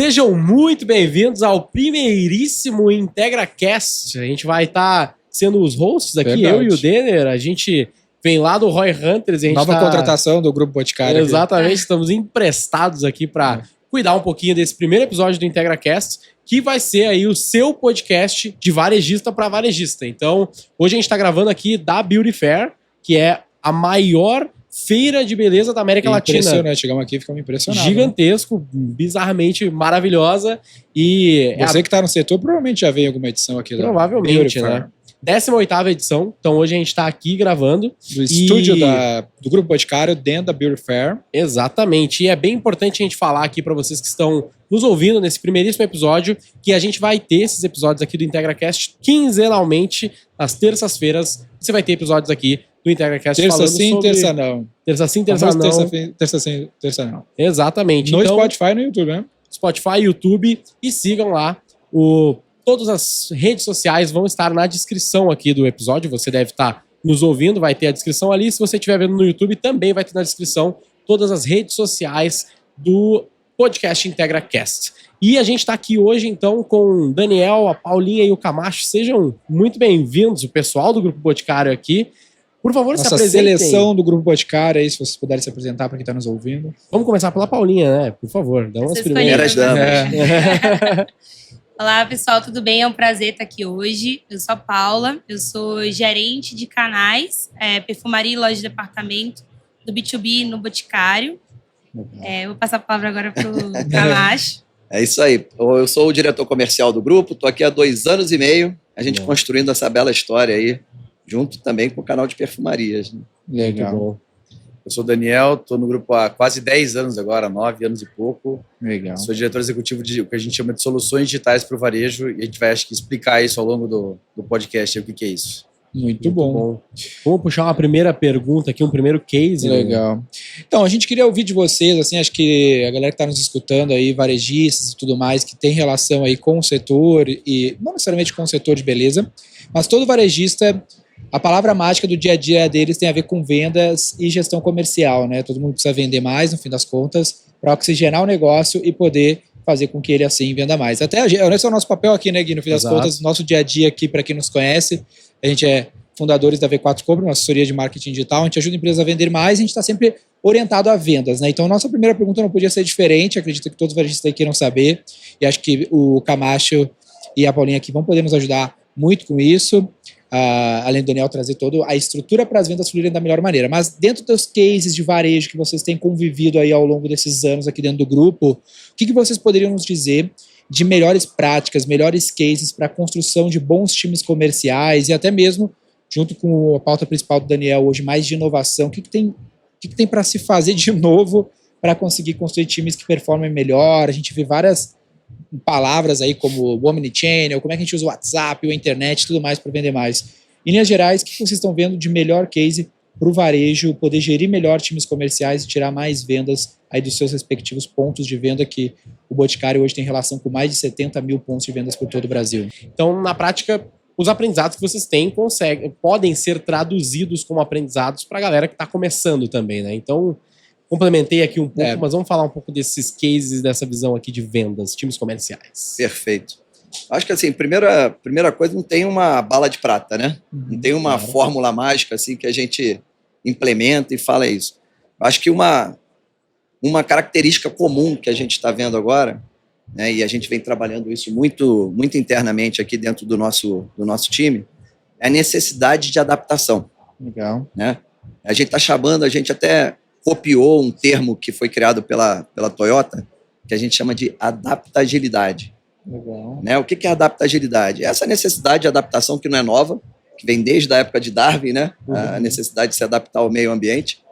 Sejam muito bem-vindos ao primeiríssimo IntegraCast. A gente vai estar sendo os hosts aqui, verdade. Eu e o Denner. A gente vem lá do Roy Hunters. Nova contratação do Grupo Boticário. Exatamente, estamos emprestados aqui para cuidar um pouquinho desse primeiro episódio do IntegraCast, que vai ser aí o seu podcast de varejista para varejista. Então, hoje a gente está gravando aqui da Beauty Fair, que é a maior feira de beleza da América Latina. Impressionante, chegamos aqui e ficamos impressionados. Gigantesco, bizarramente maravilhosa. E você que está no setor provavelmente já veio em alguma edição aqui. Provavelmente, né? 18ª edição. Então hoje a gente está aqui gravando. Do estúdio do Grupo Boticário, dentro da Beauty Fair. Exatamente. E é bem importante a gente falar aqui para vocês que estão nos ouvindo nesse primeiríssimo episódio, que a gente vai ter esses episódios aqui do IntegraCast quinzenalmente, às terças-feiras. Você vai ter episódios aqui do IntegraCast terça falando sim, sobre... terça não. Terça sim, terça não. Terça sim, terça não. Exatamente. No Spotify e no YouTube, né? Spotify, YouTube, e sigam lá. Todas as redes sociais vão estar na descrição aqui do episódio. Você deve estar nos ouvindo, vai ter a descrição ali. Se você estiver vendo no YouTube, também vai ter na descrição todas as redes sociais do podcast IntegraCast. E a gente está aqui hoje, então, com o Daniel, a Paulinha e o Camacho. Sejam muito bem-vindos, o pessoal do Grupo Boticário aqui. Por favor, se apresentem. Nossa seleção do Grupo Boticário aí, se vocês puderem se apresentar para quem está nos ouvindo. Vamos começar pela Paulinha, né? Por favor, dá umas primeiras. Olá, pessoal, tudo bem? É um prazer estar aqui hoje. Eu sou a Paula, eu sou gerente de canais, perfumaria e loja de departamento do B2B no Boticário. Vou passar a palavra agora para o Camacho. É isso aí. Eu sou o diretor comercial do grupo, estou aqui há 2 anos e meio, a gente construindo essa bela história aí, junto também com o canal de perfumarias. Né? Legal. Eu sou o Daniel, estou no grupo há quase 10 anos agora, 9 anos e pouco. Legal. Sou diretor executivo de o que a gente chama de soluções digitais para o varejo e a gente vai, acho que, explicar isso ao longo do podcast, o que é isso. Muito bom. Vamos puxar uma primeira pergunta aqui, um primeiro case. Legal. Né? Então, a gente queria ouvir de vocês, assim, acho que a galera que está nos escutando aí, varejistas e tudo mais, que tem relação aí com o setor, e não necessariamente com o setor de beleza, mas todo varejista, a palavra mágica do dia a dia deles tem a ver com vendas e gestão comercial, né? Todo mundo precisa vender mais, no fim das contas, para oxigenar o negócio e poder fazer com que ele assim venda mais. Até esse é o nosso papel aqui, né, Gui? No fim das contas, nosso dia a dia aqui, para quem nos conhece, a gente é fundadores da V4 Compra, uma assessoria de marketing digital, a gente ajuda empresas a vender mais, a gente está sempre orientado a vendas, né? Então, nossa primeira pergunta não podia ser diferente, acredito que todos os varejistas aí queiram saber, e acho que o Camacho e a Paulinha aqui vão poder nos ajudar muito com isso, além do Daniel trazer toda a estrutura para as vendas fluírem da melhor maneira. Mas dentro dos cases de varejo que vocês têm convivido aí ao longo desses anos aqui dentro do grupo, o que vocês poderiam nos dizer de melhores práticas, melhores cases para a construção de bons times comerciais e até mesmo, junto com a pauta principal do Daniel hoje, mais de inovação, o que tem para se fazer de novo para conseguir construir times que performem melhor? A gente vê várias palavras aí como o Omnichannel, como é que a gente usa o WhatsApp, a internet e tudo mais para vender mais. Em linhas gerais, o que vocês estão vendo de melhor case para o varejo poder gerir melhor times comerciais e tirar mais vendas aí dos seus respectivos pontos de venda, que o Boticário hoje tem relação com mais de 70 mil pontos de vendas por todo o Brasil? Então, na prática, os aprendizados que vocês têm podem ser traduzidos como aprendizados para a galera que está começando também, né? Então, complementei aqui um pouco, mas vamos falar um pouco desses cases, dessa visão aqui de vendas, times comerciais. Perfeito. Acho que, assim, primeira coisa, não tem uma bala de prata, né? Não tem uma fórmula mágica, assim, que a gente implementa e fala isso. Acho que uma característica comum que a gente está vendo agora, né, e a gente vem trabalhando isso muito, muito internamente aqui dentro do nosso time, é a necessidade de adaptação. Legal. Né? A gente está chamando, a gente até copiou um termo que foi criado pela Toyota, que a gente chama de adaptagilidade. Legal. Né? O que é adaptagilidade? Essa necessidade de adaptação que não é nova, que vem desde a época de Darwin, né? A necessidade de se adaptar ao meio ambiente,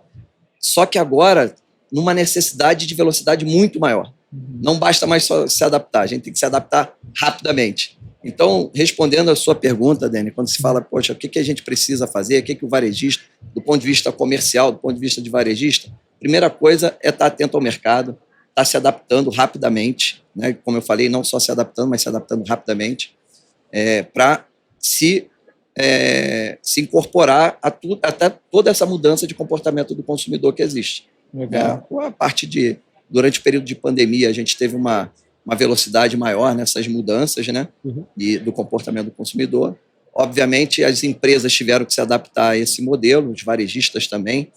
só que agora numa necessidade de velocidade muito maior. Não basta mais só se adaptar, a gente tem que se adaptar rapidamente. Então, respondendo a sua pergunta, Dani, quando se fala, poxa, o que a gente precisa fazer, o que o varejista, do ponto de vista comercial, do ponto de vista de varejista, primeira coisa é estar atento ao mercado, estar se adaptando rapidamente, né? Como eu falei, não só se adaptando, mas se adaptando rapidamente, para se incorporar até toda essa mudança de comportamento do consumidor que existe. Legal. A parte durante o período de pandemia, a gente teve uma uma velocidade maior nessas mudanças, né? Uhum. E do comportamento do consumidor. Obviamente, as empresas tiveram que se adaptar a esse modelo, os varejistas também.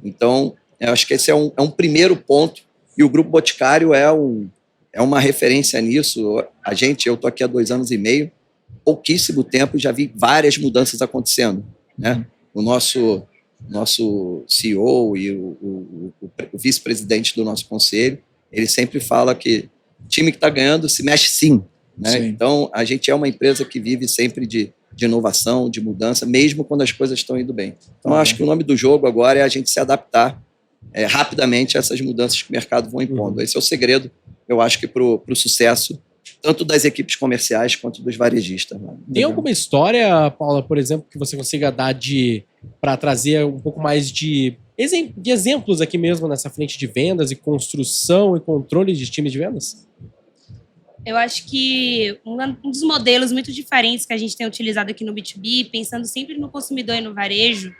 Então, eu acho que esse é um primeiro ponto. E o Grupo Boticário é uma referência nisso. Eu estou aqui há 2 anos e meio, pouquíssimo tempo, já vi várias mudanças acontecendo, né? O nosso CEO e o vice-presidente do nosso conselho, ele sempre fala que time que está ganhando se mexe sim, né? Sim. Então, a gente é uma empresa que vive sempre de inovação, de mudança, mesmo quando as coisas estão indo bem. Então, eu acho que o nome do jogo agora é a gente se adaptar rapidamente a essas mudanças que o mercado vão impondo. Esse é o segredo, eu acho que para o sucesso, tanto das equipes comerciais quanto dos varejistas. Né? Tem alguma história, Paula, por exemplo, que você consiga dar para trazer um pouco mais de exemplos aqui mesmo nessa frente de vendas e construção e controle de times de vendas? Eu acho que um dos modelos muito diferentes que a gente tem utilizado aqui no B2B, pensando sempre no consumidor e no varejo,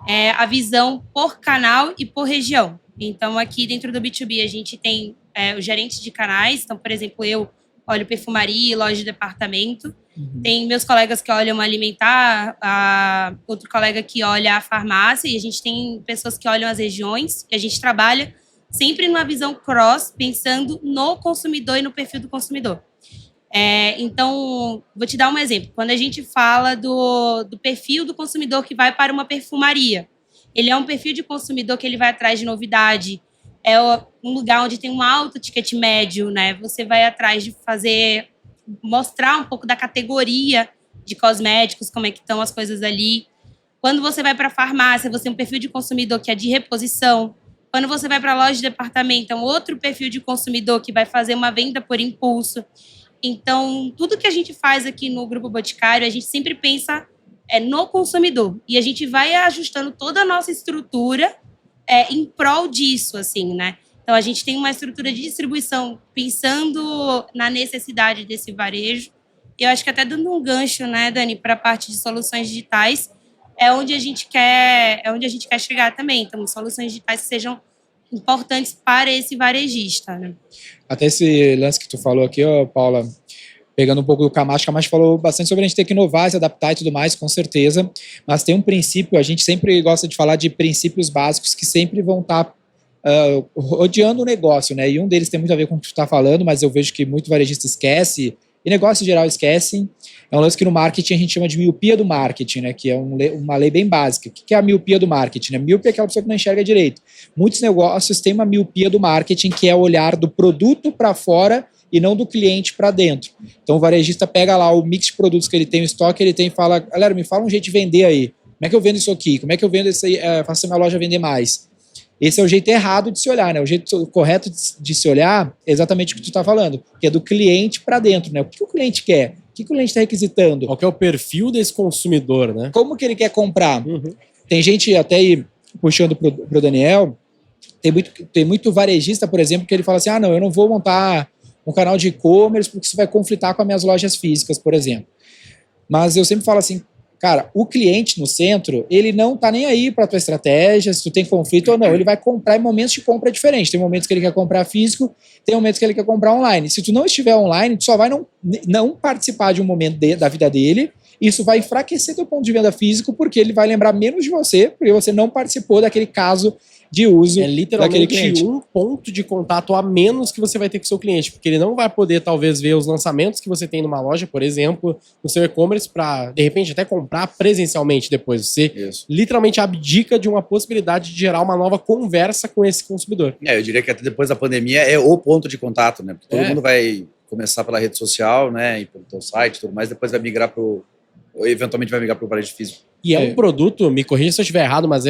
é a visão por canal e por região. Então, aqui dentro do B2B, a gente tem os gerentes de canais. Então, por exemplo, eu olho perfumaria, loja de departamento. Tem meus colegas que olham alimentar, outro colega que olha a farmácia, e a gente tem pessoas que olham as regiões, e a gente trabalha sempre numa visão cross, pensando no consumidor e no perfil do consumidor. Então, vou te dar um exemplo. Quando a gente fala do perfil do consumidor que vai para uma perfumaria, ele é um perfil de consumidor que ele vai atrás de novidade, é um lugar onde tem um alto ticket médio, né? Você vai atrás de mostrar um pouco da categoria de cosméticos, como é que estão as coisas ali. Quando você vai para a farmácia, você tem um perfil de consumidor que é de reposição. Quando você vai para a loja de departamento, é um outro perfil de consumidor que vai fazer uma venda por impulso. Então, tudo que a gente faz aqui no Grupo Boticário, a gente sempre pensa no consumidor. E a gente vai ajustando toda a nossa estrutura em prol disso, assim, né? Então, a gente tem uma estrutura de distribuição pensando na necessidade desse varejo. E eu acho que até dando um gancho, né, Dani, para a parte de soluções digitais, é onde a gente quer chegar também. Então, soluções digitais que sejam importantes para esse varejista, né? Até esse lance que tu falou aqui, ó, Paula, pegando um pouco do Camacho, o Camacho falou bastante sobre a gente ter que inovar, se adaptar e tudo mais, com certeza, mas tem um princípio, a gente sempre gosta de falar de princípios básicos que sempre vão estar rodeando o negócio, né? E um deles tem muito a ver com o que tu está falando, mas eu vejo que muito varejista esquece, e negócio em geral esquecem. É um lance que no marketing a gente chama de miopia do marketing, né? Que é uma lei bem básica. O que é a miopia do marketing? A miopia é aquela pessoa que não enxerga direito. Muitos negócios têm uma miopia do marketing, que é o olhar do produto para fora e não do cliente para dentro. Então o varejista pega lá o mix de produtos que ele tem, o estoque ele tem, e fala: galera, me fala um jeito de vender aí. Como é que eu vendo isso aqui? Como é que eu vendo isso aí? Faço a minha loja vender mais. Esse é o jeito errado de se olhar, né? O jeito correto de se olhar é exatamente o que tu está falando, que é do cliente para dentro, né? O que o cliente quer? O que o cliente está requisitando? Qual que é o perfil desse consumidor, né? Como que ele quer comprar? Tem gente, até aí, puxando pro Daniel, tem muito varejista, por exemplo, que ele fala assim: não, eu não vou montar um canal de e-commerce porque isso vai conflitar com as minhas lojas físicas, por exemplo. Mas eu sempre falo assim, cara, o cliente no centro, ele não tá nem aí para tua estratégia, se tu tem conflito ou não. Ele vai comprar em momentos de compra diferentes. Tem momentos que ele quer comprar físico, tem momentos que ele quer comprar online. Se tu não estiver online, tu só vai não participar de um momento da vida dele. Isso vai enfraquecer teu ponto de venda físico, porque ele vai lembrar menos de você, porque você não participou daquele caso de uso daquele cliente. Um ponto de contato a menos que você vai ter com o seu cliente, porque ele não vai poder, talvez, ver os lançamentos que você tem numa loja, por exemplo, no seu e-commerce, para, de repente, até comprar presencialmente depois. Você literalmente abdica de uma possibilidade de gerar uma nova conversa com esse consumidor. Eu diria que até depois da pandemia é o ponto de contato, né? Porque todo mundo vai começar pela rede social, né? E pelo teu site e tudo mais, depois vai migrar eventualmente vai migrar para o varejo físico. E é um produto, me corrija se eu estiver errado, mas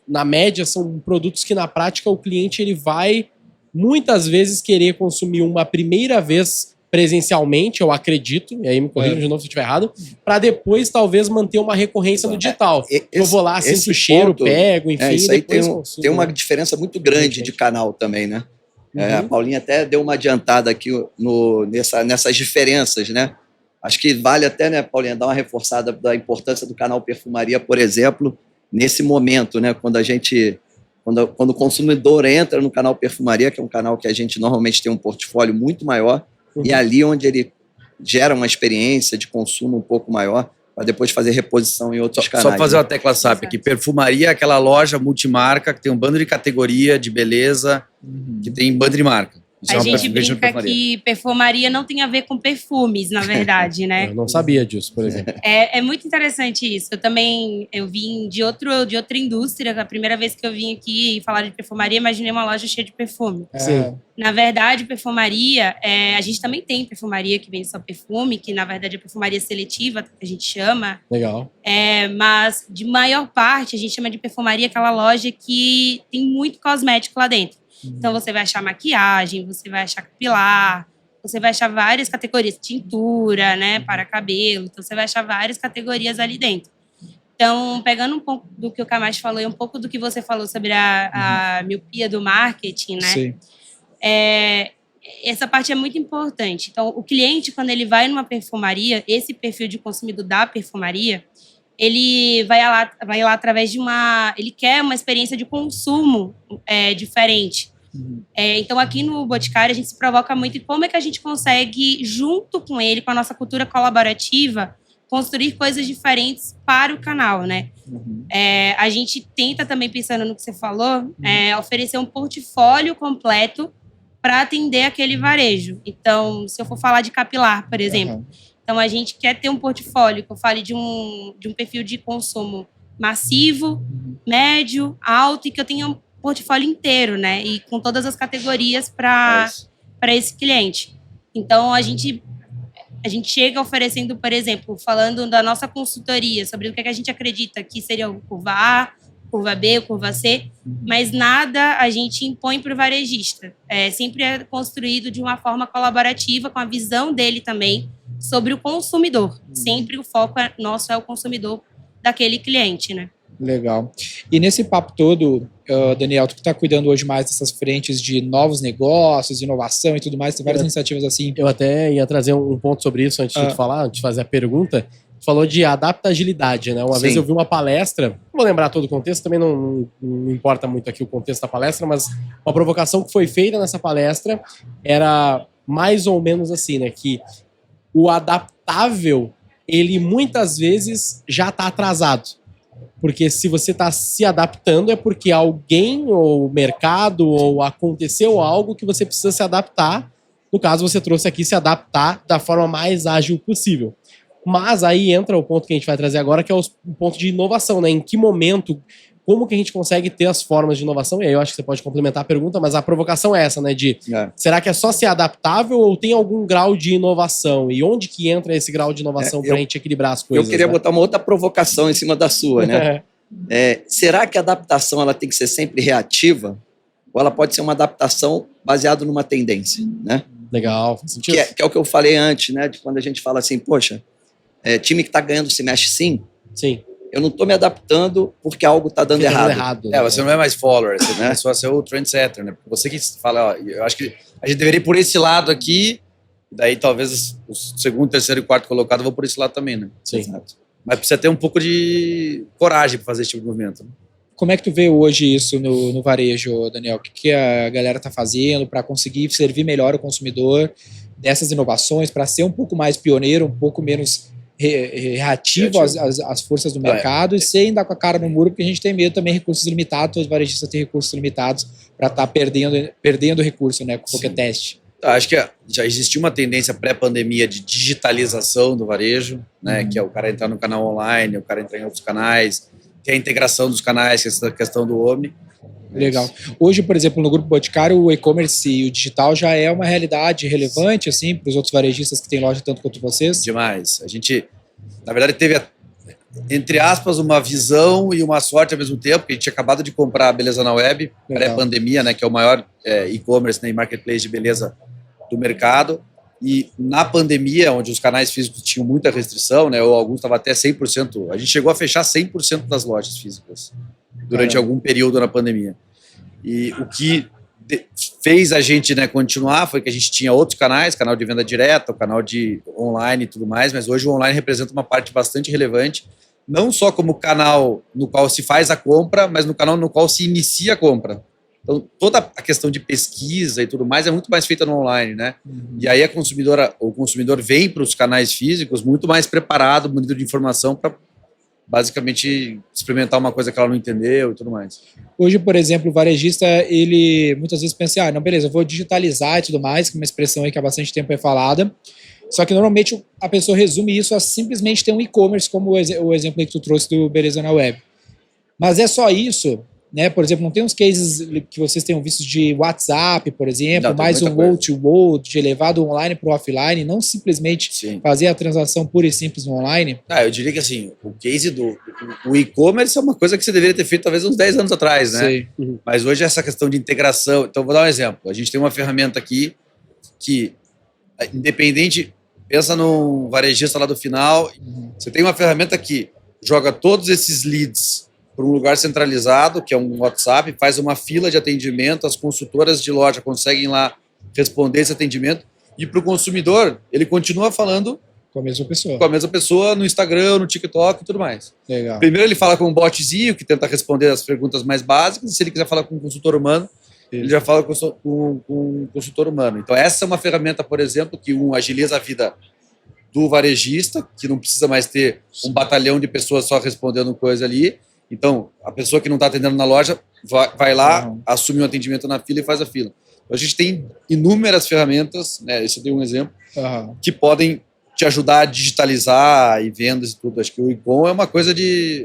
na média são produtos que na prática o cliente ele vai muitas vezes querer consumir uma primeira vez presencialmente, eu acredito, e aí me corrija de novo se eu estiver errado, para depois talvez manter uma recorrência no digital. Eu vou lá, sinto o cheiro, pego, enfim. Isso aí tem uma diferença muito grande de canal também, né? A Paulinha até deu uma adiantada aqui nessas diferenças, né? Acho que vale até, né, Paulinha, dar uma reforçada da importância do canal Perfumaria, por exemplo, nesse momento, né, quando a gente Quando o consumidor entra no canal Perfumaria, que é um canal que a gente normalmente tem um portfólio muito maior, e é ali onde ele gera uma experiência de consumo um pouco maior, para depois fazer reposição em outros canais. Só fazer uma tecla SAP aqui. Perfumaria é aquela loja multimarca que tem um bando de categoria, de beleza, que tem bando de marca. Isso A gente brinca que perfumaria não tem a ver com perfumes, na verdade, né? Eu não sabia disso, por exemplo. É muito interessante isso. Eu vim de outra indústria. A primeira vez que eu vim aqui falar de perfumaria, imaginei uma loja cheia de perfume. Sim. Na verdade, perfumaria, a gente também tem perfumaria que vende só perfume, que na verdade é perfumaria seletiva, que a gente chama. Legal. Mas, de maior parte, a gente chama de perfumaria aquela loja que tem muito cosmético lá dentro. Então, você vai achar maquiagem, você vai achar capilar, você vai achar várias categorias, tintura, né, para cabelo. Então, você vai achar várias categorias ali dentro. Então, pegando um pouco do que o Camacho falou e um pouco do que você falou sobre a miopia do marketing, né? Sim. Essa parte é muito importante. Então, o cliente, quando ele vai numa perfumaria, esse perfil de consumidor da perfumaria, ele vai lá através de ele quer uma experiência de consumo diferente. Então, aqui no Boticário, a gente se provoca muito em como é que a gente consegue, junto com ele, com a nossa cultura colaborativa, construir coisas diferentes para o canal, né? A gente tenta também, pensando no que você falou, oferecer um portfólio completo para atender aquele varejo. Então, se eu for falar de capilar, por exemplo, então a gente quer ter um portfólio que eu fale de um perfil de consumo massivo, médio, alto, e que eu tenha um portfólio inteiro, né? E com todas as categorias para esse cliente. Então, a gente chega oferecendo, por exemplo, falando da nossa consultoria, sobre o que a gente acredita que seria o curva A, curva B, curva C, mas nada a gente impõe para o varejista. Sempre é construído de uma forma colaborativa, com a visão dele também sobre o consumidor. Sempre o foco nosso é o consumidor daquele cliente, né? Legal. E nesse papo todo, Daniel, tu que está cuidando hoje mais dessas frentes de novos negócios, inovação e tudo mais, tem várias iniciativas assim. Eu até ia trazer um ponto sobre isso antes de te falar, antes de fazer a pergunta. Tu falou de adaptabilidade, né? Uma vez eu vi uma palestra, não vou lembrar todo o contexto, também não importa muito aqui o contexto da palestra, mas uma provocação que foi feita nessa palestra era mais ou menos assim, né? Que o adaptável, ele muitas vezes já está atrasado. Porque se você está se adaptando é porque alguém, ou o mercado, ou aconteceu algo que você precisa se adaptar. No caso, você trouxe aqui se adaptar da forma mais ágil possível. Mas aí entra o ponto que a gente vai trazer agora, que é o ponto de inovação, né? Em que momento, como que a gente consegue ter as formas de inovação? E aí eu acho que você pode complementar a pergunta, mas a provocação é essa, né? Será que é só ser adaptável ou tem algum grau de inovação? E onde que entra esse grau de inovação para a gente equilibrar as coisas? Eu queria botar uma outra provocação em cima da sua, né? Será que a adaptação ela tem que ser sempre reativa? Ou ela pode ser uma adaptação baseada numa tendência, né? Legal, faz sentido. Que é o que eu falei antes, né? De quando a gente fala assim, poxa, time que está ganhando se mexe sim. Sim. Eu não estou me adaptando porque algo está dando errado. Né? Você não é mais follower, você né? Só ser o trendsetter, né? Você que fala, eu acho que a gente deveria ir por esse lado aqui, daí talvez o segundo, terceiro e quarto colocado vão por esse lado também, né? Sim. Exato. Mas precisa ter um pouco de coragem para fazer esse tipo de movimento. Né? Como é que tu vê hoje isso no varejo, Daniel? O que a galera está fazendo para conseguir servir melhor o consumidor dessas inovações, para ser um pouco mais pioneiro, um pouco menos reativo às forças do mercado e sem dar com a cara no muro, porque a gente tem medo também de recursos limitados, os varejistas têm recursos limitados para estar perdendo recurso, né, com qualquer teste. Acho que já existia uma tendência pré-pandemia de digitalização do varejo, né, que é o cara entrar no canal online, o cara entrar em outros canais, tem a integração dos canais, essa questão do Omni. Legal. Hoje, por exemplo, no Grupo Boticário, o e-commerce e o digital já é uma realidade relevante, assim, para os outros varejistas que têm loja tanto quanto vocês? Demais. A gente, na verdade, teve, entre aspas, uma visão e uma sorte ao mesmo tempo, porque a gente tinha acabado de comprar a Beleza na Web, pré-pandemia, né, que é o maior e-commerce, né, e marketplace de beleza do mercado. E na pandemia, onde os canais físicos tinham muita restrição, né, ou alguns estavam até 100%, a gente chegou a fechar 100% das lojas físicas durante algum período na pandemia. E o que fez a gente, né, continuar foi que a gente tinha outros canais, canal de venda direta, o canal de online e tudo mais, mas hoje o online representa uma parte bastante relevante não só como canal no qual se faz a compra, mas no canal no qual se inicia a compra. Então, toda a questão de pesquisa e tudo mais é muito mais feita no online, né? E aí o consumidor vem para os canais físicos muito mais preparado, munido de informação para basicamente experimentar uma coisa que ela não entendeu e tudo mais. Hoje, por exemplo, o varejista, ele muitas vezes pensa, não, beleza, eu vou digitalizar e tudo mais, que é uma expressão aí que há bastante tempo é falada. Só que normalmente a pessoa resume isso a simplesmente ter um e-commerce, como o exemplo aí que tu trouxe do Beleza na Web. Mas é só isso, né? Por exemplo, não tem uns cases que vocês tenham visto de WhatsApp, por exemplo, Não, mais um O2O, de levar do online para o offline, não simplesmente fazer a transação pura e simples no online? Eu diria que assim, o case o e-commerce é uma coisa que você deveria ter feito talvez uns 10 anos atrás, né? Sei. Mas hoje essa questão de integração, então vou dar um exemplo. A gente tem uma ferramenta aqui que, independente, pensa num varejista lá do final, você tem uma ferramenta que joga todos esses leads para um lugar centralizado, que é um WhatsApp, faz uma fila de atendimento, as consultoras de loja conseguem lá responder esse atendimento, e para o consumidor, ele continua falando com a mesma pessoa no Instagram, no TikTok e tudo mais. Legal. Primeiro ele fala com um botzinho, que tenta responder as perguntas mais básicas, e se ele quiser falar com um consultor humano, ele já fala com um consultor humano. Então essa é uma ferramenta, por exemplo, que agiliza a vida do varejista, que não precisa mais ter um batalhão de pessoas só respondendo coisa ali. Então, a pessoa que não está atendendo na loja vai lá, assume um atendimento na fila e faz a fila. Então, a gente tem inúmeras ferramentas, né, esse eu dei um exemplo, que podem te ajudar a digitalizar e vendas e tudo. Acho que o e-com é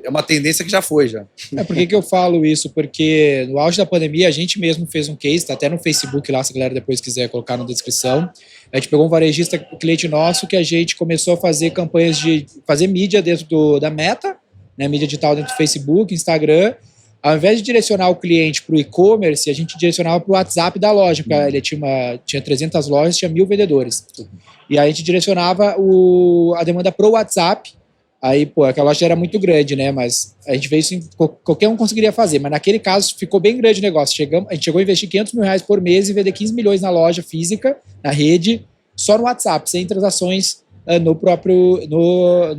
uma tendência que já foi, já. Por que eu falo isso? Porque no auge da pandemia, a gente mesmo fez um case, tá até no Facebook lá, se a galera depois quiser colocar na descrição. A gente pegou um varejista, cliente nosso, que a gente começou a fazer campanhas de fazer mídia dentro da Meta, né, mídia digital dentro do Facebook, Instagram. Ao invés de direcionar o cliente para o e-commerce, a gente direcionava para o WhatsApp da loja, porque ele tinha 300 lojas, tinha 1.000 vendedores. E aí a gente direcionava a demanda para o WhatsApp. Aí, aquela loja era muito grande, né? Mas a gente vê isso, qualquer um conseguiria fazer. Mas naquele caso ficou bem grande o negócio. A gente chegou a investir R$500 mil por mês e vender 15 milhões na loja física, na rede, só no WhatsApp, sem transações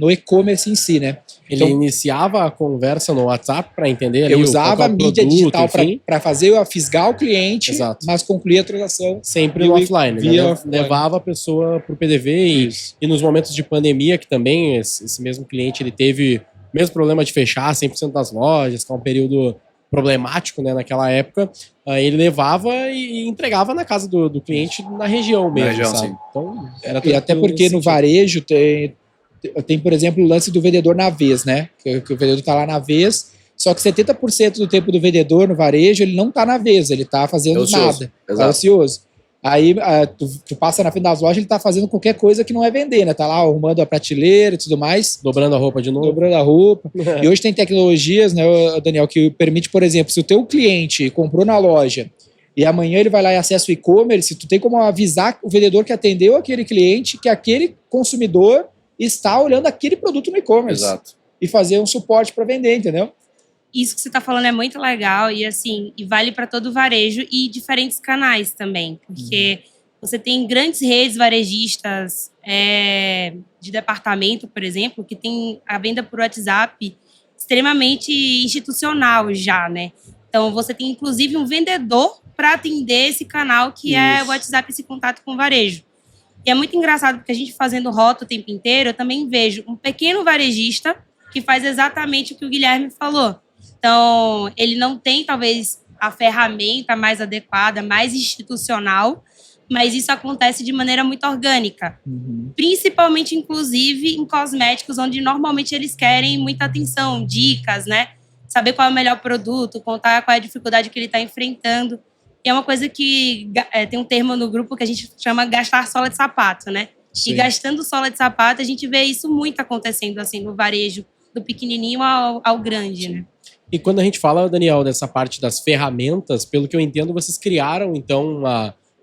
no e-commerce em si, né? Ele iniciava a conversa no WhatsApp para entender ali. Eu usava a mídia digital para fisgar o cliente, exato, mas concluir a transação sempre no offline. Né? Levava a pessoa para o PDV e nos momentos de pandemia, que também esse mesmo cliente ele teve o mesmo problema de fechar 100% das lojas, que é um período problemático, né, naquela época, ele levava e entregava na casa do cliente na região mesmo, sabe? Sim. Então, e até porque no varejo tem, por exemplo, o lance do vendedor na vez, né? Que o vendedor está lá na vez, só que 70% do tempo do vendedor no varejo, ele não está na vez, ele está fazendo nada. Está ocioso. Aí tu passa na frente das lojas, ele está fazendo qualquer coisa que não é vender, né? Tá lá arrumando a prateleira e tudo mais. Dobrando a roupa de novo. Dobrando a roupa. E hoje tem tecnologias, né, Daniel, que permite, por exemplo, se o teu cliente comprou na loja e amanhã ele vai lá e acessa o e-commerce, tu tem como avisar o vendedor que atendeu aquele cliente que aquele consumidor está olhando aquele produto no e-commerce. Exato. E fazer um suporte para vender, entendeu? Isso que você está falando é muito legal e assim, e vale para todo o varejo e diferentes canais também, porque você tem grandes redes varejistas de departamento, por exemplo, que tem a venda por WhatsApp extremamente institucional já, né? Então você tem inclusive um vendedor para atender esse canal que é o WhatsApp, esse contato com o varejo. E é muito engraçado porque a gente fazendo rota o tempo inteiro, eu também vejo um pequeno varejista que faz exatamente o que o Guilherme falou. Então, ele não tem, talvez, a ferramenta mais adequada, mais institucional, mas isso acontece de maneira muito orgânica. Principalmente, inclusive, em cosméticos, onde normalmente eles querem muita atenção, dicas, né? Saber qual é o melhor produto, contar qual é a dificuldade que ele está enfrentando. E é uma coisa que tem um termo no grupo que a gente chama gastar sola de sapato, né? Sim. E gastando sola de sapato, a gente vê isso muito acontecendo assim no varejo, do pequenininho ao grande, né? E quando a gente fala, Daniel, dessa parte das ferramentas, pelo que eu entendo, vocês criaram, então,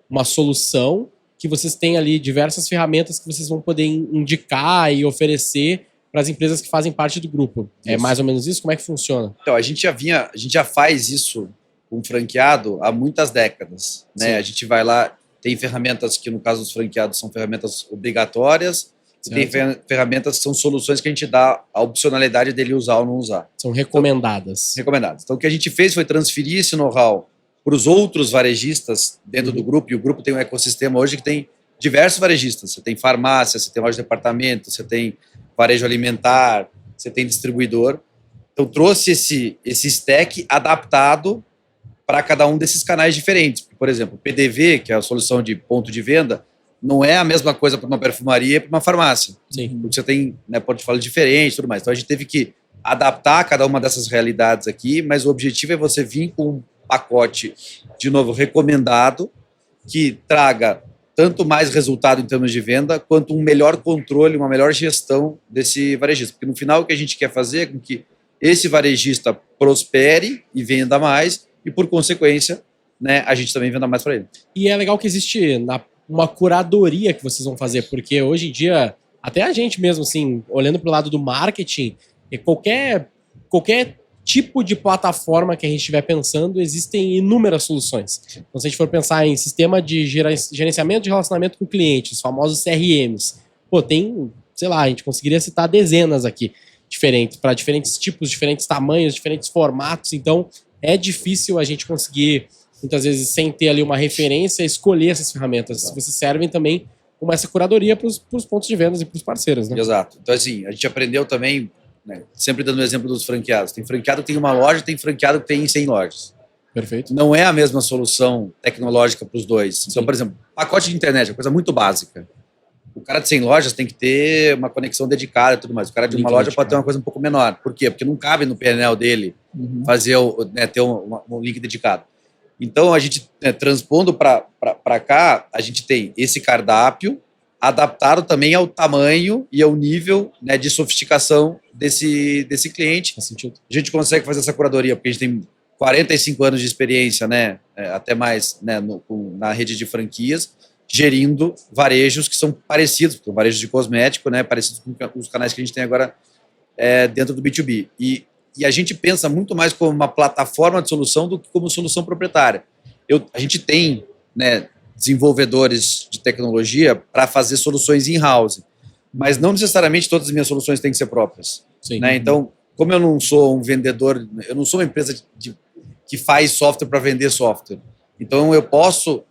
uma solução que vocês têm ali diversas ferramentas que vocês vão poder indicar e oferecer para as empresas que fazem parte do grupo. Isso. É mais ou menos isso? Como é que funciona? Então, a gente já faz isso com franqueado há muitas décadas, né? A gente vai lá, tem ferramentas que, no caso dos franqueados, são ferramentas obrigatórias, E tem ferramentas que são soluções que a gente dá a opcionalidade dele usar ou não usar. São recomendadas. Recomendadas. Então, o que a gente fez foi transferir esse know-how para os outros varejistas dentro do grupo, e o grupo tem um ecossistema hoje que tem diversos varejistas. Você tem farmácia, você tem loja de departamento, você tem varejo alimentar, você tem distribuidor. Então, trouxe esse stack adaptado para cada um desses canais diferentes. Por exemplo, o PDV, que é a solução de ponto de venda, não é a mesma coisa para uma perfumaria e para uma farmácia. Sim. Porque você tem, né, portfólio diferente e tudo mais. Então, a gente teve que adaptar cada uma dessas realidades aqui, mas o objetivo é você vir com um pacote, de novo, recomendado, que traga tanto mais resultado em termos de venda, quanto um melhor controle, uma melhor gestão desse varejista. Porque no final o que a gente quer fazer é com que esse varejista prospere e venda mais, e por consequência, né, a gente também venda mais para ele. E é legal que existe uma curadoria que vocês vão fazer, porque hoje em dia, até a gente mesmo, assim, olhando para o lado do marketing, qualquer tipo de plataforma que a gente estiver pensando, existem inúmeras soluções. Então, se a gente for pensar em sistema de gerenciamento de relacionamento com clientes, os famosos CRMs, tem, sei lá, a gente conseguiria citar dezenas aqui, diferentes, para diferentes tipos, diferentes tamanhos, diferentes formatos. Então, é difícil a gente conseguir, muitas vezes, sem ter ali uma referência, escolher essas ferramentas. Vocês servem também como essa curadoria para os pontos de vendas e para os parceiros, né? Exato. Então, assim, a gente aprendeu também, né, sempre dando o exemplo dos franqueados. Tem franqueado que tem uma loja, tem franqueado que tem 100 lojas. Perfeito. Não é a mesma solução tecnológica para os dois. Então, por exemplo, pacote de internet é uma coisa muito básica. O cara de 100 lojas tem que ter uma conexão dedicada e tudo mais. O cara de uma loja pode ter uma coisa um pouco menor. Por quê? Porque não cabe no PNL dele fazer ter um link dedicado. Então, a gente, transpondo para cá, a gente tem esse cardápio adaptado também ao tamanho e ao nível, né, de sofisticação desse cliente. Faz sentido. A gente consegue fazer essa curadoria, porque a gente tem 45 anos de experiência, né, até mais, né, na rede de franquias, gerindo varejos que são parecidos, porque o varejo de cosmético, né, parecidos com os canais que a gente tem agora dentro do B2B. E a gente pensa muito mais como uma plataforma de solução do que como solução proprietária. A gente tem, né, desenvolvedores de tecnologia para fazer soluções in-house, mas não necessariamente todas as minhas soluções têm que ser próprias. Sim. Né? Então, como eu não sou um vendedor, eu não sou uma empresa que faz software para vender software. Então, eu posso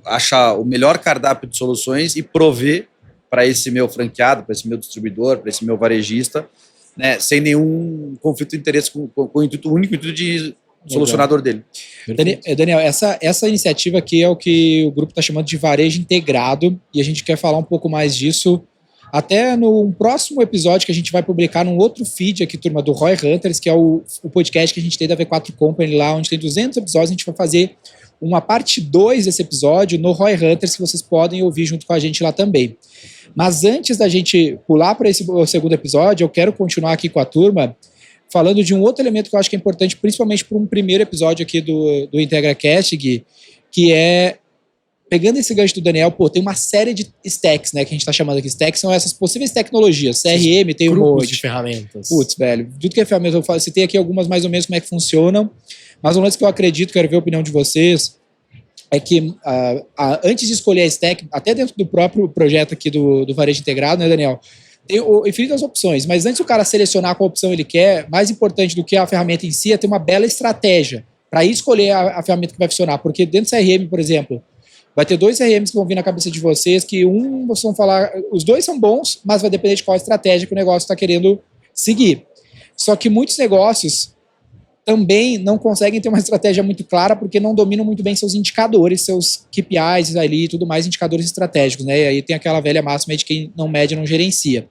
achar o melhor cardápio de soluções e prover para esse meu franqueado, para esse meu distribuidor, para esse meu varejista, né, sem nenhum conflito de interesse, com o único intuito de solucionador dele. Daniel, essa iniciativa aqui é o que o grupo está chamando de varejo integrado, e a gente quer falar um pouco mais disso até no próximo episódio que a gente vai publicar num outro feed aqui, turma, do Roy Hunters, que é o podcast que a gente tem da V4 Company lá, onde tem 200 episódios. A gente vai fazer uma parte 2 desse episódio no Roy Hunters, que vocês podem ouvir junto com a gente lá também. Mas antes da gente pular para esse segundo episódio, eu quero continuar aqui com a turma falando de um outro elemento que eu acho que é importante, principalmente para um primeiro episódio aqui do IntegraCast, Gui, que é, pegando esse gancho do Daniel, tem uma série de stacks, né, que a gente está chamando aqui. Stacks são essas possíveis tecnologias. CRM tem um monte de ferramentas. Putz, velho, tudo que é ferramenta, eu citei aqui algumas mais ou menos como é que funcionam, mas um lance que eu acredito, quero ver a opinião de vocês, é que antes de escolher a stack, até dentro do próprio projeto aqui do Varejo Integrado, né, Daniel, tem infinitas opções, mas antes o cara selecionar qual opção ele quer, mais importante do que a ferramenta em si é ter uma bela estratégia para escolher a ferramenta que vai funcionar, porque dentro do CRM, por exemplo, vai ter 2 CRMs que vão vir na cabeça de vocês, que vocês vão falar, os 2 são bons, mas vai depender de qual estratégia que o negócio está querendo seguir. Só que muitos negócios também não conseguem ter uma estratégia muito clara porque não dominam muito bem seus indicadores, seus KPIs ali e tudo mais, indicadores estratégicos, né? E aí tem aquela velha máxima de quem não mede não gerencia.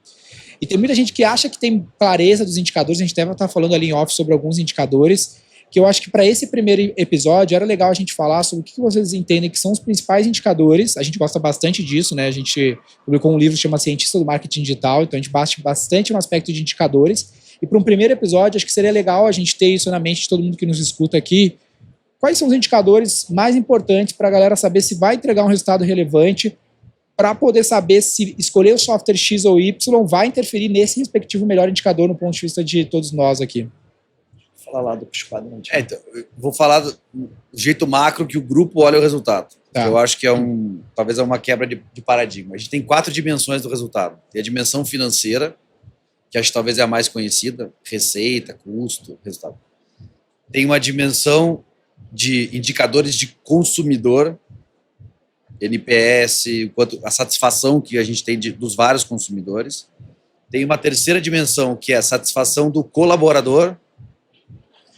E tem muita gente que acha que tem clareza dos indicadores, a gente deve estar falando ali em off sobre alguns indicadores, que eu acho que para esse primeiro episódio era legal a gente falar sobre o que vocês entendem que são os principais indicadores. A gente gosta bastante disso, né? A gente publicou um livro que chama Cientista do Marketing Digital, então a gente bate bastante no aspecto de indicadores. E para um primeiro episódio, acho que seria legal a gente ter isso na mente de todo mundo que nos escuta aqui. Quais são os indicadores mais importantes para a galera saber se vai entregar um resultado relevante, para poder saber se escolher o software X ou Y vai interferir nesse respectivo melhor indicador no ponto de vista de todos nós aqui? Falar lá do quadrante. Então, eu vou falar do jeito macro que o grupo olha o resultado. Tá. Eu acho que talvez é uma quebra de paradigma. A gente tem 4 dimensões do resultado. Tem a dimensão financeira, que acho que talvez é a mais conhecida, receita, custo, resultado. Tem uma dimensão de indicadores de consumidor, NPS, a satisfação que a gente tem dos vários consumidores. Tem uma terceira dimensão, que é a satisfação do colaborador.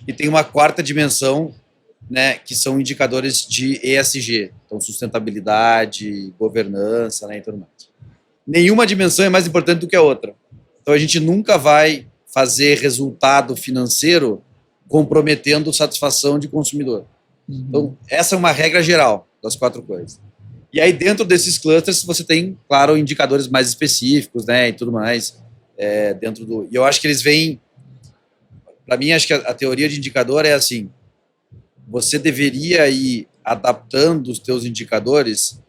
E tem uma quarta dimensão, né, que são indicadores de ESG, então sustentabilidade, governança, né, e tudo mais. Nenhuma dimensão é mais importante do que a outra. Então a gente nunca vai fazer resultado financeiro comprometendo satisfação de consumidor. Então essa é uma regra geral das 4 coisas. E aí dentro desses clusters você tem, claro, indicadores mais específicos, né, e tudo mais dentro do. E eu acho que eles vêm. Para mim, acho que a teoria de indicador é assim: você deveria ir adaptando os teus indicadores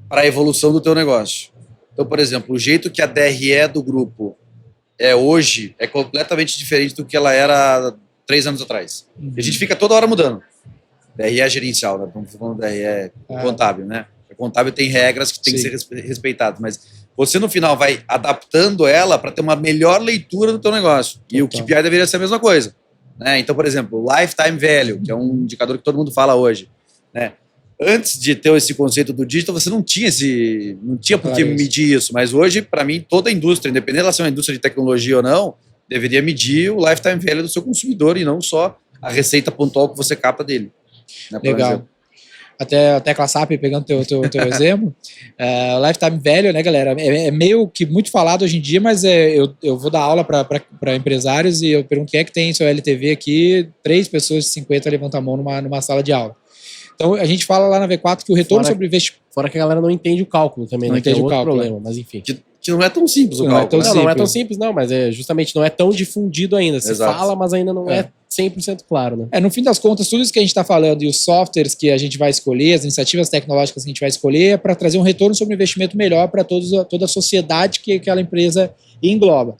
para a evolução do teu negócio. Então, por exemplo, o jeito que a DRE do grupo é hoje é completamente diferente do que ela era 3 anos atrás. E a gente fica toda hora mudando. DRE é gerencial, né? Estamos falando DRE contábil, né? O contábil tem regras que tem que ser respeitadas, mas você no final vai adaptando ela para ter uma melhor leitura do teu negócio. E o KPI deveria ser a mesma coisa, né? Então, por exemplo, o Lifetime Value, que é um indicador que todo mundo fala hoje, né? Antes de ter esse conceito do digital, você não tinha por que medir isso. Mas hoje, para mim, toda a indústria, independente de ser uma indústria de tecnologia ou não, deveria medir o Lifetime Value do seu consumidor e não só a receita pontual que você capta dele. Né, legal. Até a tecla SAP, pegando teu exemplo, Lifetime Value, né, galera, é meio que muito falado hoje em dia, mas eu vou dar aula para empresários e eu pergunto quem é que tem seu LTV aqui, 3 pessoas de 50 levantam a mão numa sala de aula. Então, a gente fala lá na V4 que o retorno sobre investimento... Fora que a galera não entende o cálculo também, não né? entende que é o outro cálculo, problema, mas enfim. Que não é tão simples o cálculo. Não é tão simples, não, mas justamente não é tão difundido ainda. Se fala, mas ainda não é 100% claro, né? No fim das contas, tudo isso que a gente está falando e os softwares que a gente vai escolher, as iniciativas tecnológicas que a gente vai escolher é para trazer um retorno sobre investimento melhor para toda a sociedade que aquela empresa engloba.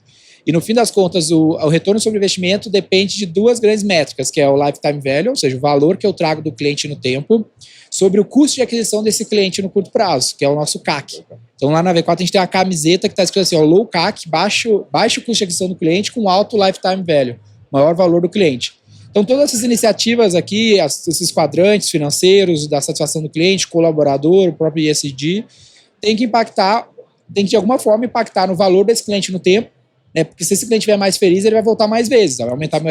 E no fim das contas, o retorno sobre investimento depende de 2 grandes métricas, que é o Lifetime Value, ou seja, o valor que eu trago do cliente no tempo, sobre o custo de aquisição desse cliente no curto prazo, que é o nosso CAC. Então lá na V4 a gente tem uma camiseta que está escrito assim, low CAC, baixo custo de aquisição do cliente com alto Lifetime Value, maior valor do cliente. Então todas essas iniciativas aqui, esses quadrantes financeiros, da satisfação do cliente, colaborador, o próprio ESG, tem que de alguma forma impactar no valor desse cliente no tempo, né? Porque se esse cliente estiver mais feliz, ele vai voltar mais vezes, vai aumentar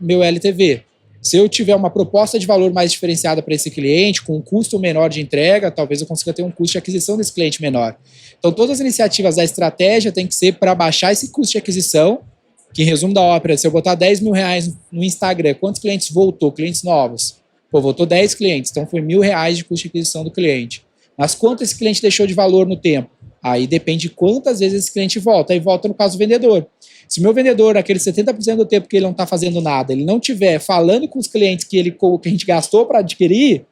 meu LTV. Se eu tiver uma proposta de valor mais diferenciada para esse cliente, com um custo menor de entrega, talvez eu consiga ter um custo de aquisição desse cliente menor. Então, todas as iniciativas da estratégia têm que ser para baixar esse custo de aquisição, que em resumo da ópera, se eu botar 10 mil reais no Instagram, quantos clientes voltou? Clientes novos? Voltou 10 clientes, então foi R$1.000 de custo de aquisição do cliente. Mas quanto esse cliente deixou de valor no tempo? Aí depende de quantas vezes esse cliente volta. Aí volta no caso do vendedor. Se o meu vendedor, aquele 70% do tempo que ele não está fazendo nada, ele não estiver falando com os clientes que a gente gastou para adquirir,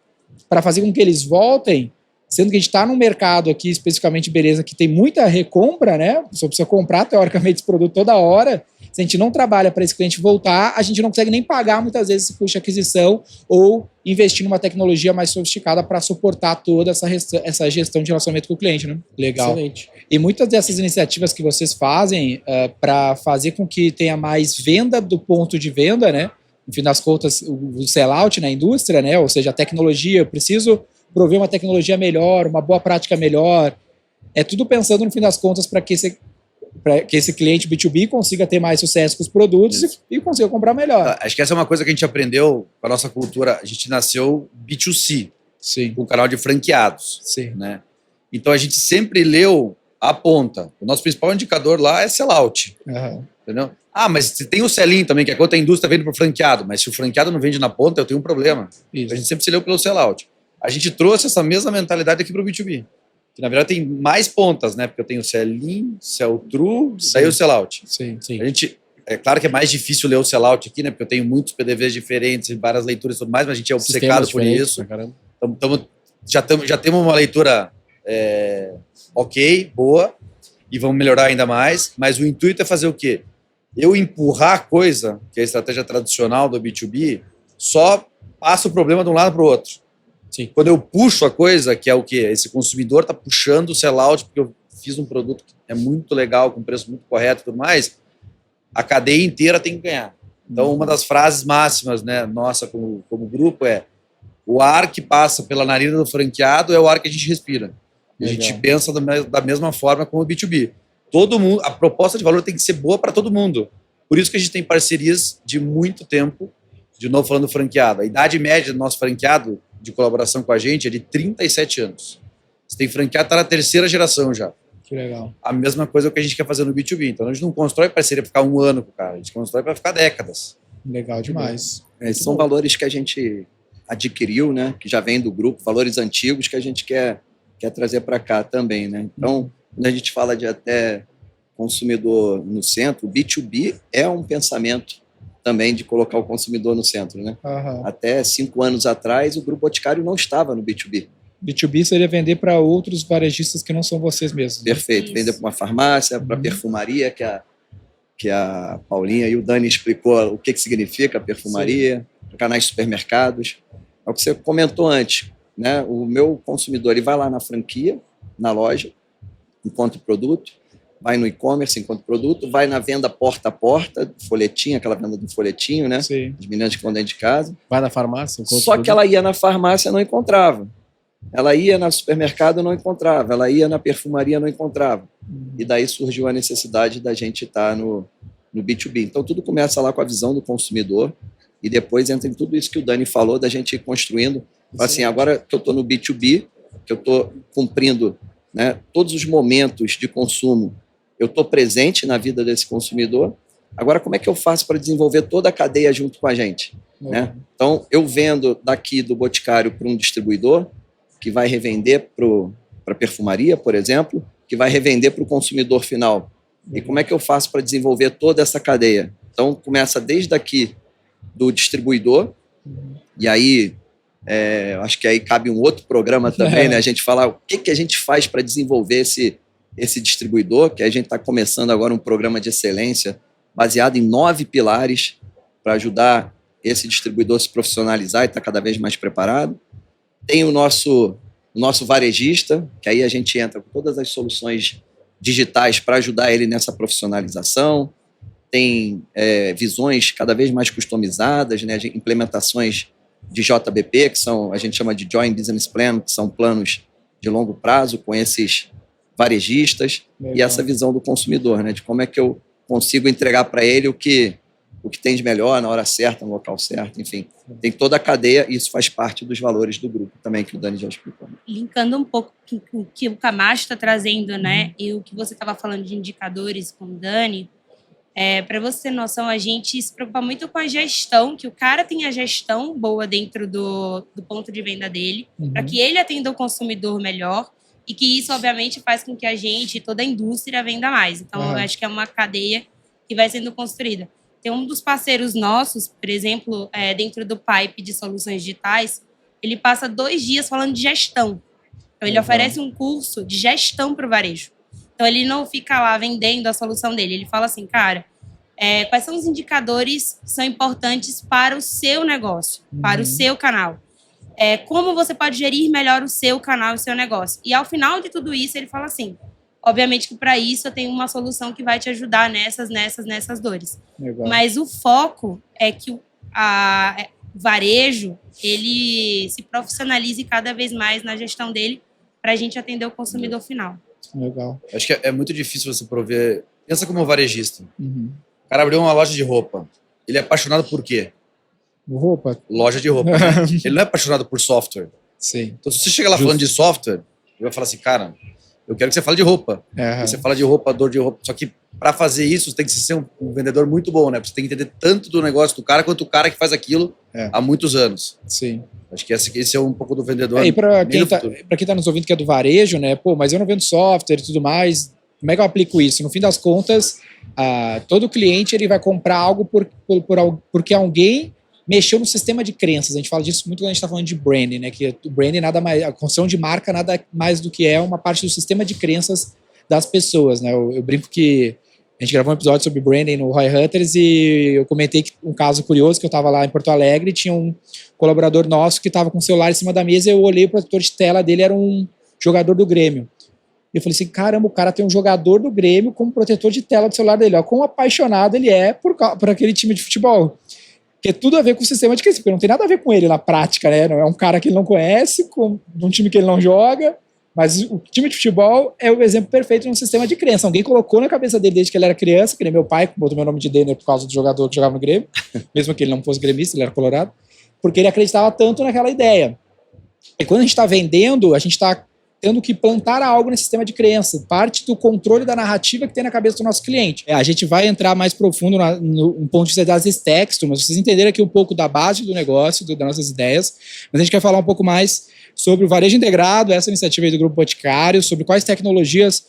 para fazer com que eles voltem, sendo que a gente está num mercado aqui, especificamente beleza, que tem muita recompra, né? Você precisa comprar, teoricamente, esse produto toda hora. Se a gente não trabalha para esse cliente voltar, a gente não consegue nem pagar, muitas vezes, esse custo de aquisição ou investir numa tecnologia mais sofisticada para suportar toda essa gestão de relacionamento com o cliente, né? Legal. Excelente. E muitas dessas iniciativas que vocês fazem para fazer com que tenha mais venda do ponto de venda, né? No fim das contas, o sell-out na indústria, né? Ou seja, a tecnologia, eu preciso prover uma tecnologia melhor, uma boa prática melhor. É tudo pensando, no fim das contas, para que esse cliente B2B consiga ter mais sucesso com os produtos e consiga comprar melhor. Acho que essa é uma coisa que a gente aprendeu com a nossa cultura. A gente nasceu B2C, sim, com um canal de franqueados. Sim. Né? Então a gente sempre leu a ponta. O nosso principal indicador lá é sell-out. Uhum. Entendeu? Mas você tem o sell-in também, que é quanto a indústria vende para o franqueado. Mas se o franqueado não vende na ponta, eu tenho um problema. Isso. A gente sempre se leu pelo sell-out. A gente trouxe essa mesma mentalidade aqui para o B2B. Que na verdade tem mais pontas, né? Porque eu tenho sell-in, sell-through, daí o sell-out. Sim, sim. A gente, é claro que é mais difícil ler o sell-out aqui, né? Porque eu tenho muitos PDVs diferentes, várias leituras e tudo mais, mas a gente é obcecado por isso. Já temos uma leitura ok, boa, e vamos melhorar ainda mais. Mas o intuito é fazer o quê? eu empurrar a coisa, que é a estratégia tradicional do B2B, só passa o problema de um lado para o outro. Sim. Quando eu puxo a coisa, que é o quê? Esse consumidor está puxando o sellout porque eu fiz um produto que é muito legal, com preço muito correto e tudo mais, a cadeia inteira tem que ganhar. Então, uma das frases máximas, né, nossa como grupo é: o ar que passa pela narina do franqueado é o ar que a gente respira. E a gente pensa da mesma forma como o B2B. Todo mundo, a proposta de valor tem que ser boa para todo mundo. Por isso que a gente tem parcerias de muito tempo, de novo falando franqueado. A idade média do nosso franqueado de colaboração com a gente é de 37 anos. Você tem franqueado, está na terceira geração já. Que legal. A mesma coisa que a gente quer fazer no B2B. Então, a gente não constrói parceria para ficar um ano com o cara, a gente constrói para ficar décadas. Legal demais. São valores que a gente adquiriu, né? Que já vem do grupo, valores antigos que a gente quer trazer para cá também, né? Então, quando a gente fala de até consumidor no centro, o B2B é um pensamento também de colocar o consumidor no centro, né? Uhum. Até 5 anos atrás, o Grupo Boticário não estava no B2B. B2B seria vender para outros varejistas que não são vocês mesmos. Né? Perfeito. Isso. Vender para uma farmácia, para perfumaria, que a Paulinha e o Dani explicou o que significa perfumaria, canais de supermercados. É o que você comentou antes, né? O meu consumidor ele vai lá na franquia, na loja, encontra o produto, vai no e-commerce, encontra o produto, vai na venda porta a porta, folhetinho, aquela venda do folhetinho, né? Sim. As meninas que vão dentro de casa. Vai na farmácia? Só que ela ia na farmácia e não encontrava. Ela ia no supermercado e não encontrava. Ela ia na perfumaria e não encontrava. E daí surgiu a necessidade da gente estar no B2B. Então, tudo começa lá com a visão do consumidor e depois entra em tudo isso que o Dani falou, da gente ir construindo. Assim, agora que eu estou no B2B, que eu estou cumprindo, né, todos os momentos de consumo, eu estou presente na vida desse consumidor. Agora, como é que eu faço para desenvolver toda a cadeia junto com a gente? Né? Então, eu vendo daqui do Boticário para um distribuidor, que vai revender para a perfumaria, por exemplo, que vai revender para o consumidor final. E como é que eu faço para desenvolver toda essa cadeia? Então, começa desde aqui do distribuidor, e aí, acho que aí cabe um outro programa também, né? A gente falar o que a gente faz para desenvolver esse distribuidor, que a gente está começando agora um programa de excelência baseado em 9 pilares para ajudar esse distribuidor a se profissionalizar e estar cada vez mais preparado. Tem o nosso varejista, que aí a gente entra com todas as soluções digitais para ajudar ele nessa profissionalização. Tem visões cada vez mais customizadas, né, de implementações de JBP, que são, a gente chama de Joint Business Plan, que são planos de longo prazo com esses varejistas. Legal. E essa visão do consumidor, né, de como é que eu consigo entregar para ele o que tem de melhor na hora certa, no local certo, enfim. Tem toda a cadeia e isso faz parte dos valores do grupo também, que o Dani já explicou. Linkando um pouco o que o Camacho está trazendo, né, e o que você estava falando de indicadores com o Dani, para você ter noção, a gente se preocupa muito com a gestão, que o cara tenha gestão boa dentro do ponto de venda dele, para que ele atenda o consumidor melhor, e que isso, obviamente, faz com que a gente, toda a indústria, venda mais. Então, eu acho que é uma cadeia que vai sendo construída. Tem um dos parceiros nossos, por exemplo, dentro do Pipe de soluções digitais, ele passa 2 dias falando de gestão. Então, ele oferece um curso de gestão para o varejo. Então, ele não fica lá vendendo a solução dele. Ele fala assim, cara, quais são os indicadores que são importantes para o seu negócio, para o seu canal? Como você pode gerir melhor o seu canal e o seu negócio? E, ao final de tudo isso, ele fala assim, obviamente que para isso eu tenho uma solução que vai te ajudar nessas dores. Legal. Mas o foco é que o varejo, ele se profissionalize cada vez mais na gestão dele para a gente atender o consumidor final. Legal. Acho que é muito difícil você prover... Pensa como varejista. O cara abriu uma loja de roupa. Ele é apaixonado por quê? Roupa? Loja de roupa. Ele não é apaixonado por software. Sim. Então, se você chega lá falando de software, ele vai falar assim, cara, eu quero que você fale de roupa. Você fala de roupa, dor de roupa. Só que para fazer isso, tem que ser um vendedor muito bom, né? Você tem que entender tanto do negócio do cara quanto o cara que faz aquilo há muitos anos. Sim. Acho que esse é um pouco do vendedor. E para quem tá nos ouvindo que é do varejo, né? Pô, mas eu não vendo software e tudo mais. Como é que eu aplico isso? No fim das contas, todo cliente ele vai comprar algo porque alguém mexeu no sistema de crenças. A gente fala disso muito quando a gente está falando de branding, né? Que o branding nada mais, a construção de marca nada mais do que é uma parte do sistema de crenças das pessoas, né? Eu brinco que A gente gravou um episódio sobre branding no Roy Hunters e eu comentei que um caso curioso, que eu estava lá em Porto Alegre e tinha um colaborador nosso que estava com o celular em cima da mesa e eu olhei, o protetor de tela dele era um jogador do Grêmio. Eu falei assim, caramba, o cara tem um jogador do Grêmio como protetor de tela do celular dele. Ó, quão apaixonado ele é por aquele time de futebol. Que tudo a ver com o sistema de crença, porque não tem nada a ver com ele na prática, né? Não é um cara que ele não conhece, de um time que ele não joga, mas o time de futebol é o exemplo perfeito de um sistema de crença. Alguém colocou na cabeça dele desde que ele era criança, que nem meu pai, que botou meu nome de Denner por causa do jogador que jogava no Grêmio, mesmo que ele não fosse gremista, ele era colorado, porque ele acreditava tanto naquela ideia. E quando a gente está vendendo, a gente está tendo que plantar algo nesse sistema de crença, parte do controle da narrativa que tem na cabeça do nosso cliente. A gente vai entrar mais profundo no ponto de vista das stacks, mas vocês entenderem aqui um pouco da base do negócio, das nossas ideias, mas a gente quer falar um pouco mais sobre o varejo integrado, essa iniciativa aí do Grupo Boticário, sobre quais tecnologias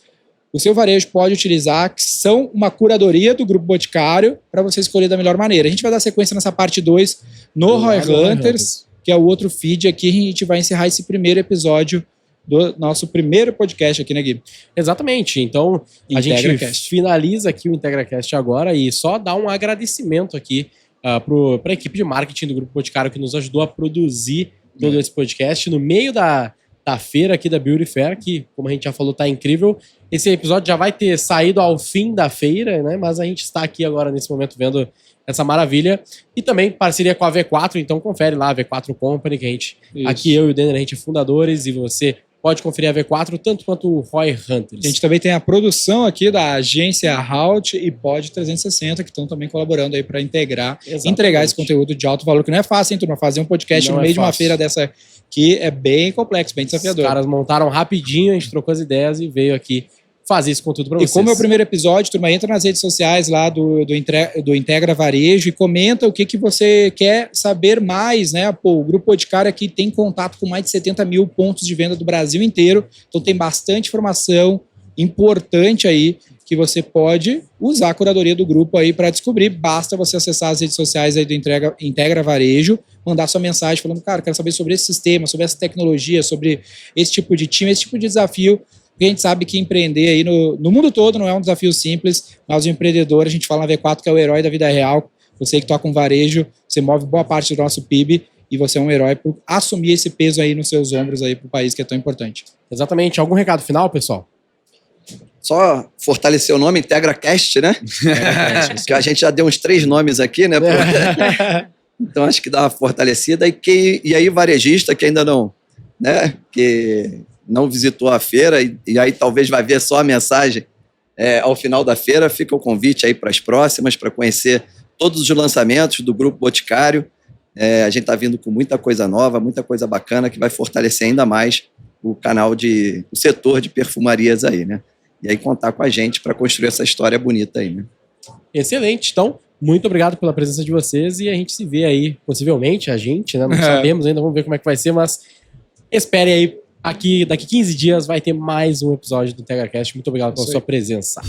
o seu varejo pode utilizar, que são uma curadoria do Grupo Boticário, para você escolher da melhor maneira. A gente vai dar sequência nessa parte 2 no Roy Hunters, que é o outro feed aqui, a gente vai encerrar esse primeiro episódio do nosso primeiro podcast aqui, né, Gui? Exatamente. Então, a gente finaliza aqui o IntegraCast agora e só dá um agradecimento aqui para a equipe de marketing do Grupo Boticário que nos ajudou a produzir todo esse podcast no meio da feira aqui da Beauty Fair, que, como a gente já falou, tá incrível. Esse episódio já vai ter saído ao fim da feira, né? Mas a gente está aqui agora, nesse momento, vendo essa maravilha. E também parceria com a V4, então confere lá a V4 Company, que a gente, aqui eu e o Denner, a gente é fundadores, e você pode conferir a V4, tanto quanto o Roy Hunters. A gente também tem a produção aqui da agência Halt e Pod 360, que estão também colaborando aí para entregar esse conteúdo de alto valor, que não é fácil, hein, turma? Fazer um podcast no meio de uma feira dessa aqui é bem complexo, bem desafiador. Os caras montaram rapidinho, a gente trocou as ideias e veio aqui fazer esse conteúdo para vocês. E como é o primeiro episódio, turma, entra nas redes sociais lá do Integra Varejo e comenta o que você quer saber mais, né? Pô, o Grupo Boticário aqui tem contato com mais de 70 mil pontos de venda do Brasil inteiro, então tem bastante informação importante aí que você pode usar a curadoria do grupo aí para descobrir. Basta você acessar as redes sociais aí do Integra Varejo, mandar sua mensagem falando, cara, quero saber sobre esse sistema, sobre essa tecnologia, sobre esse tipo de time, esse tipo de desafio. Porque a gente sabe que empreender aí no mundo todo não é um desafio simples, mas o empreendedor, a gente fala na V4 que é o herói da vida real. Você que toca um varejo, você move boa parte do nosso PIB e você é um herói por assumir esse peso aí nos seus ombros aí para o país que é tão importante. Exatamente. Algum recado final, pessoal? Só fortalecer o nome IntegraCast, né? Que a gente já deu uns 3 nomes aqui, né? Então acho que dá uma fortalecida. E aí varejista que ainda não, né? Que não visitou a feira e aí talvez vai ver só a mensagem ao final da feira, fica o convite aí para as próximas, para conhecer todos os lançamentos do Grupo Boticário. A gente está vindo com muita coisa nova, muita coisa bacana que vai fortalecer ainda mais o setor de perfumarias aí, né? E aí contar com a gente para construir essa história bonita aí, né? Excelente. Então, muito obrigado pela presença de vocês e a gente se vê aí, possivelmente, a gente, né? Não sabemos ainda, vamos ver como é que vai ser, mas espere aí. Aqui, daqui 15 dias vai ter mais um episódio do IntegraCast. Muito obrigado pela sua presença.